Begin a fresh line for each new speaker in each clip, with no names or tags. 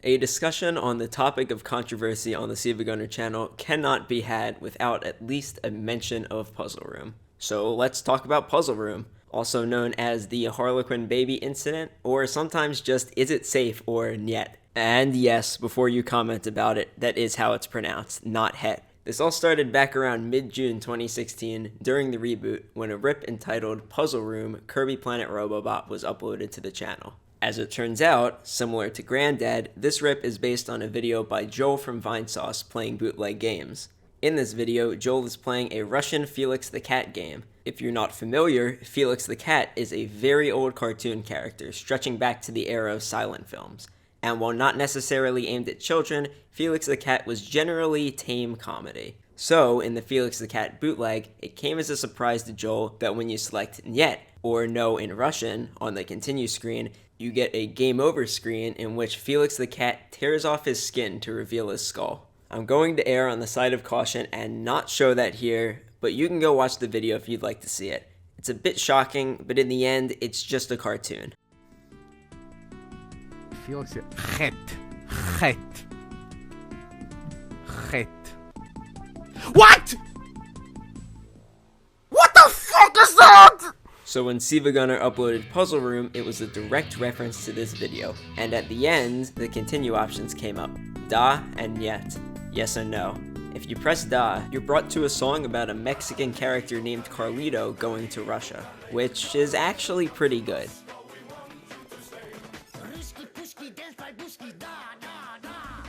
A discussion on the topic of controversy on the SiIvaGunner channel cannot be had without at least a mention of Puzzle Room. So let's talk about Puzzle Room, also known as the Harlequin baby incident, or sometimes just is it safe or niet. And yes, before you comment about it, that is how it's pronounced, not het. This all started back around mid-June 2016 during the reboot when a rip entitled Puzzle Room Kirby Planet Robobot was uploaded to the channel. As it turns out, similar to Granddad, this rip is based on a video by Joel from Vinesauce playing bootleg games. In this video, Joel is playing a Russian Felix the Cat game. If you're not familiar, Felix the Cat is a very old cartoon character stretching back to the era of silent films. And while not necessarily aimed at children, Felix the Cat was generally tame comedy. So, in the Felix the Cat bootleg, it came as a surprise to Joel that when you select Niet, or No in Russian, on the continue screen, you get a game over screen in which Felix the Cat tears off his skin to reveal his skull. I'm going to err on the side of caution and not show that here, but you can go watch the video if you'd like to see it. It's a bit shocking, but in the end, it's just a cartoon.
Felix, het. What? What the fuck is that?
So when SiIvaGunner uploaded Puzzle Room, it was a direct reference to this video, and at the end, the continue options came up. Da and Niet, yes and no. If you press Da, you're brought to a song about a Mexican character named Carlito going to Russia, which is actually pretty good.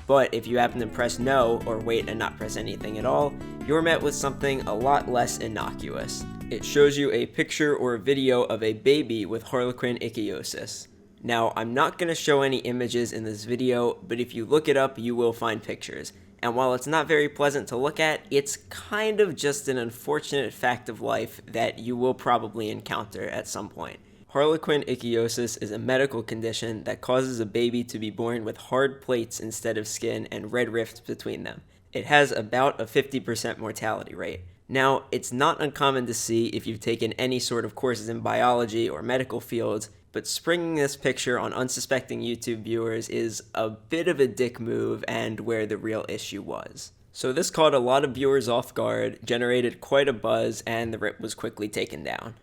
But if you happen to press no, or wait and not press anything at all, you're met with something a lot less innocuous. It shows you a picture or a video of a baby with Harlequin ichthyosis. Now, I'm not going to show any images in this video, but if you look it up, you will find pictures. And while it's not very pleasant to look at, it's kind of just an unfortunate fact of life that you will probably encounter at some point. Harlequin ichthyosis is a medical condition that causes a baby to be born with hard plates instead of skin and red rifts between them. It has about a 50% mortality rate. Now, it's not uncommon to see if you've taken any sort of courses in biology or medical fields, but springing this picture on unsuspecting YouTube viewers is a bit of a dick move and where the real issue was. So this caught a lot of viewers off guard, generated quite a buzz, and the rip was quickly taken down.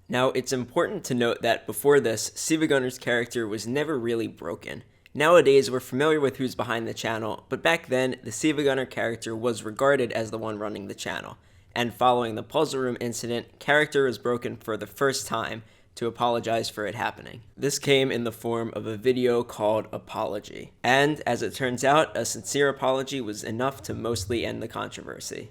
Now, it's important to note that before this, SiIvaGunner's character was never really broken. Nowadays, we're familiar with who's behind the channel, but back then, the SiIvaGunner character was regarded as the one running the channel. And following the Puzzle Room incident, character was broken for the first time to apologize for it happening. This came in the form of a video called Apology. And, as it turns out, a sincere apology was enough to mostly end the controversy.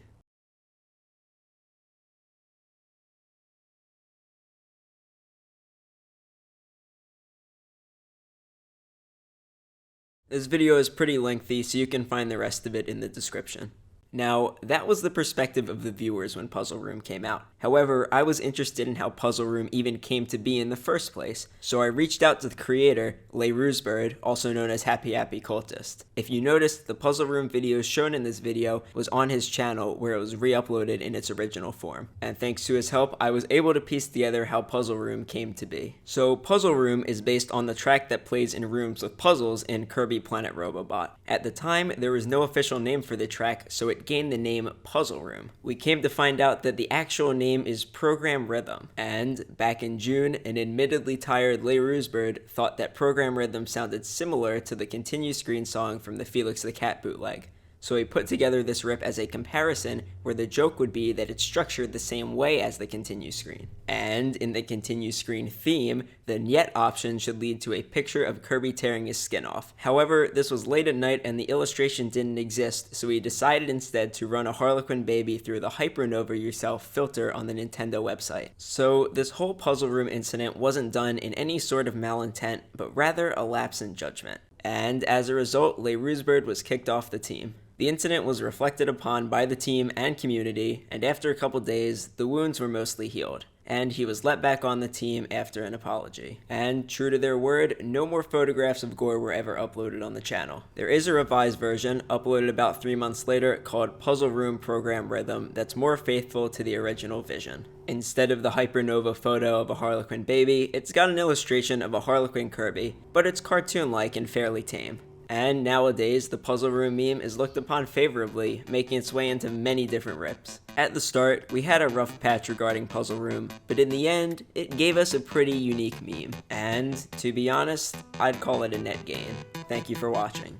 This video is pretty lengthy, so you can find the rest of it in the description. Now, that was the perspective of the viewers when Puzzle Room came out. However, I was interested in how Puzzle Room even came to be in the first place, so I reached out to the creator, Ruse, also known as Happy Cultist. If you noticed, the Puzzle Room video shown in this video was on his channel where it was re-uploaded in its original form. And thanks to his help, I was able to piece together how Puzzle Room came to be. So, Puzzle Room is based on the track that plays in rooms with puzzles in Kirby Planet Robobot. At the time, there was no official name for the track, so it gained the name Puzzle Room. We came to find out that the actual name is Program Rhythm, and back in June, an admittedly tired Ruse thought that Program Rhythm sounded similar to the continue screen song from the Felix the Cat bootleg. So he put together this rip as a comparison where the joke would be that it's structured the same way as the continue screen. And in the continue screen theme, the Niet option should lead to a picture of Kirby tearing his skin off. However, this was late at night and the illustration didn't exist, so he decided instead to run a Harlequin baby through the Hypernova Yourself filter on the Nintendo website. So this whole Puzzle Room incident wasn't done in any sort of malintent, but rather a lapse in judgment. And as a result, Ruse was kicked off the team. The incident was reflected upon by the team and community, and after a couple days, the wounds were mostly healed. And he was let back on the team after an apology. And true to their word, no more photographs of gore were ever uploaded on the channel. There is a revised version, uploaded about 3 months later, called Puzzle Room Program Rhythm, that's more faithful to the original vision. Instead of the Hypernova photo of a Harlequin baby, it's got an illustration of a Harlequin Kirby, but it's cartoon-like and fairly tame. And nowadays, the Puzzle Room meme is looked upon favorably, making its way into many different rips. At the start, we had a rough patch regarding Puzzle Room, but in the end, it gave us a pretty unique meme. And, to be honest, I'd call it a net gain. Thank you for watching.